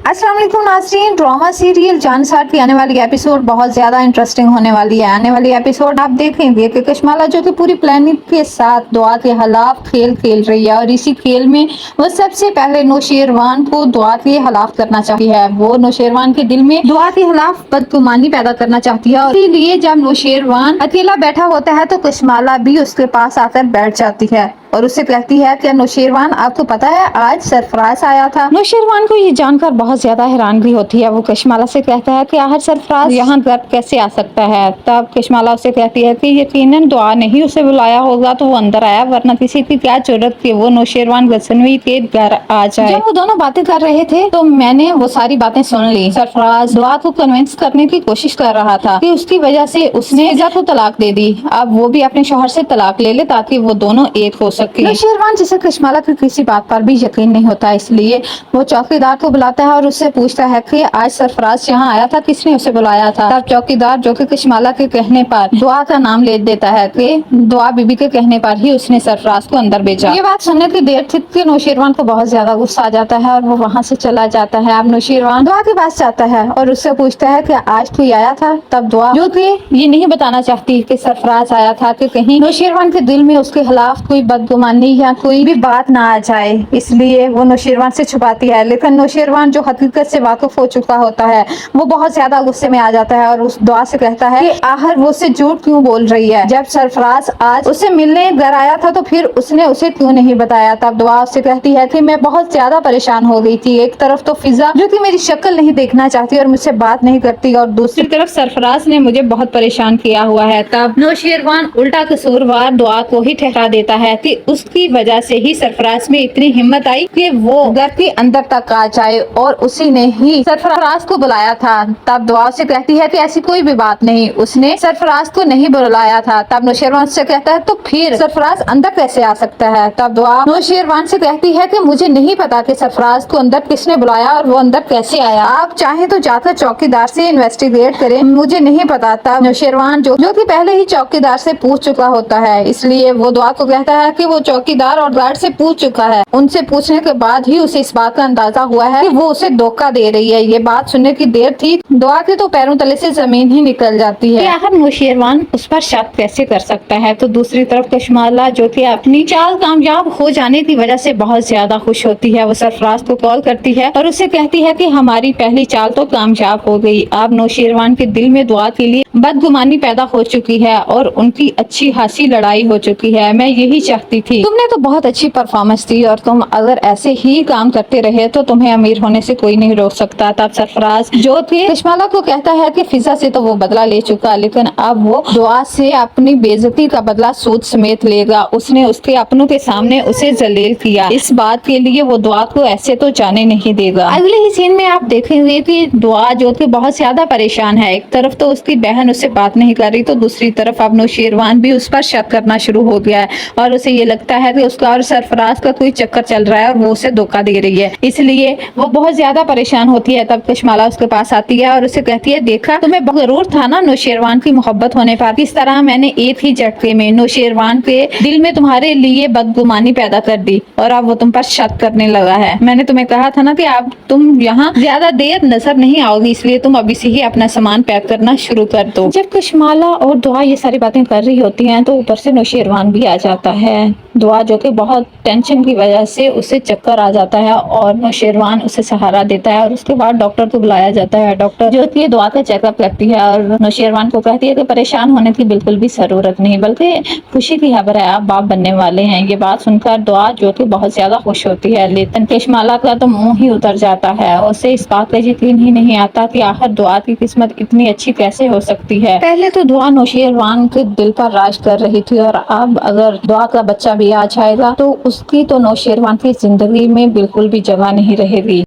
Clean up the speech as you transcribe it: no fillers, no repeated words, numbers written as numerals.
अस्सलाम वालेकुम नाज़रीन। ड्रामा सीरियल जानसार की आने वाली एपिसोड बहुत ज्यादा इंटरेस्टिंग होने वाली है। आने वाली एपिसोड आप देखेंगे कि कशमाला जो कि पूरी प्लानिंग के साथ दुआ के खिलाफ खेल खेल रही है और इसी खेल में वो सबसे पहले नौशेरवान को दुआ के खिलाफ करना चाहती है। वो नौशेरवान के दिल में दुआ के खिलाफ बदगुमानी पैदा करना चाहती है और इसीलिए जब नौशेरवान अकेला बैठा होता है तो कशमाला भी उसके पास आकर बैठ जाती है और उससे कहती है कि नौशेरवान आपको पता है आज सरफराज आया था। नौशेरवान को ये जानकर बहुत ज्यादा हैरानगी होती है। वो कशमाला से कहता है कि आखिर सरफराज यहाँ घर कैसे आ सकता है। तब कशमाला उसे कहती है कि यकीनन दुआ नहीं उसे बुलाया होगा तो वो अंदर आया, वरना किसी की क्या जरूरत थी वो नौशेरवान गजनवी के घर आ जाए। जब वो दोनों बातें कर रहे थे तो मैंने वो सारी बातें सुन ली। सरफराज दुआ को कन्विंस करने की कोशिश कर रहा था कि उसकी वजह से उसने फिजा को तलाक दे दी, अब वो भी अपने शौहर से तलाक ले ले ताकि वो दोनों एक हो सके। नौशेरवान जिसे कशमाला की किसी बात पर भी यकीन नहीं होता, इसलिए वो चौकीदार को बुलाता है और उससे पूछता है कि आज सरफराज यहाँ आया था, किसने उसे बुलाया था। तब चौकीदार जो कि कशमाला के कहने पर दुआ का नाम ले देता है कि दुआ बीबी के कहने पर ही उसने सरफराज को अंदर भेजा। ये बात सुनने की देर थी कि नौशेरवान को बहुत ज्यादा गुस्सा आ जाता है और वो वहाँ से चला जाता है। अब नौशेरवान दुआ के पास जाता है और उससे पूछता है कि आज कोई आया था। तब दुआ जो कि ये नहीं बताना चाहती कि सरफराज आया था कि कहीं नौशेरवान के दिल में उसके खिलाफ कोई बदगुमानी या कोई भी बात ना आ जाए, इसलिए वो नौशेरवान से छुपाती है। लेकिन नौशेरवान जो हकीकत से वाकिफ हो चुका होता है वो बहुत ज्यादा गुस्से में आ जाता है और उस दुआ से कहता है कि आखिर वो उससे झूठ क्यों बोल रही है। जब सरफराज आज उससे मिलने घर आया था तो फिर उसने उसे क्यों नहीं बताया। तब दुआ उससे कहती है कि मैं बहुत ज्यादा परेशान हो गई थी। एक तरफ तो फिजा जो कि मेरी शक्ल नहीं देखना चाहती और मुझसे बात नहीं करती और दूसरी तरफ सरफराज ने मुझे बहुत परेशान किया हुआ है। तब नौशेरवान उल्टा कसूरवार दुआ को ही ठहरा देता है कि उसकी वजह से ही सरफराज में इतनी हिम्मत आई कि वो घर के अंदर तक आ जाए और उसी ने ही सरफराज को बुलाया था। तब दुआ से कहती है कि ऐसी कोई भी बात नहीं, उसने सरफराज को नहीं बुलाया था। तब नौशेरवान से कहता है तो फिर सरफराज अंदर कैसे आ सकता है। तब दुआ नौशेरवान से कहती है कि मुझे नहीं पता कि सरफराज को अंदर किसने बुलाया और वो अंदर कैसे आया, आप चाहे तो जाकर चौकीदार से इन्वेस्टिगेट करें, मुझे नहीं पता। तब नौशेरवान जो कि पहले ही चौकीदार से पूछ चुका होता है, इसलिए वो दुआ को कहता है कि वो चौकीदार और गार्ड से पूछ चुका है। उनसे पूछने के बाद ही उसे इस बात का अंदाजा हुआ है कि वो उसे धोखा दे रही है। ये बात सुनने की देर थी, दुआ के तो पैरों तले से जमीन ही निकल जाती है। आखिर नौशेरवान उस पर शक कैसे कर सकता है। तो दूसरी तरफ कशमाला जो कि अपनी चाल कामयाब हो जाने की वजह से बहुत ज्यादा खुश होती है। वो सरफराज को कॉल करती है और उसे कहती है कि हमारी पहली चाल तो कामयाब हो गई, अब नौशेरवान के दिल में दुआ के लिए बदगुमानी पैदा हो चुकी है और उनकी अच्छी खासी लड़ाई हो चुकी है। मैं यही चाहती थी, तुमने तो बहुत अच्छी परफॉर्मेंस दी और तुम अगर ऐसे ही काम करते रहे तो तुम्हें अमीर होने से कोई नहीं रोक सकता। तब सरफराज जो थे कशमाला को कहता है कि फिजा से तो वो बदला ले चुका, लेकिन अब वो दुआ से अपनी बेइज्जती का बदला सूद समेत लेगा। उसने उसके अपनों के सामने उसे जलील किया, इस बात के लिए वो दुआ को ऐसे तो जाने नहीं देगा। अगले ही सीन में आप देखेंगे कि दुआ जो कि बहुत ज्यादा परेशान है। एक तरफ तो उसकी बहन उससे बात नहीं कर रही तो दूसरी तरफ अब नौशेरवान भी उस पर शक करना शुरू हो गया है और उसे ये लगता है कि उसका और सरफराज का कोई चक्कर चल रहा है और वो उसे धोखा दे रही है, इसलिए वो बहुत ज्यादा परेशान होती है। तब कशमाला उसके पास आती है और उसे कहती है देखा तुम्हें जरूर था ना नौशेरवान की मोहब्बत होने पर, किस तरह मैंने एक ही झटके में नौशेरवान के दिल में तुम्हारे लिए बदगुमानी पैदा कर दी और अब वो तुम पर शक करने लगा है। मैंने तुम्हें कहा था ना कि अब तुम यहाँ ज्यादा देर नजर नहीं आओगी, इसलिए तुम अभी से ही अपना सामान पैक करना शुरू कर दो। जब कशमाला और दुआ ये सारी बातें कर रही होती हैं तो ऊपर से नौशेरवान भी आ जाता है। दुआ जो कि बहुत टेंशन की वजह से उसे चक्कर आ जाता है और नौशेरवान उसे सहारा देता है और उसके बाद डॉक्टर को बुलाया जाता है। डॉक्टर जो कि दुआ का चेकअप करती है और नौशेरवान को कहती है कि परेशान होने की बिल्कुल भी जरूरत नहीं, बल्कि खुशी की खबर है, आप बाप बनने वाले हैं। ये बात सुनकर दुआ जो कि बहुत ज्यादा खुश होती है, लेकिन कशमाला का तो मुंह ही उतर जाता है। उसे इस बात का यकीन ही नहीं आता कि आखिर दुआ की किस्मत इतनी अच्छी कैसे हो सकती है। पहले तो दुआ नौशेरवान के दिल पर राज कर रही थी और अब अगर दुआ का बच्चा भी आ जाएगा तो उसकी तो नौशेरवान की जिंदगी में बिल्कुल भी जगह नहीं रहेगी।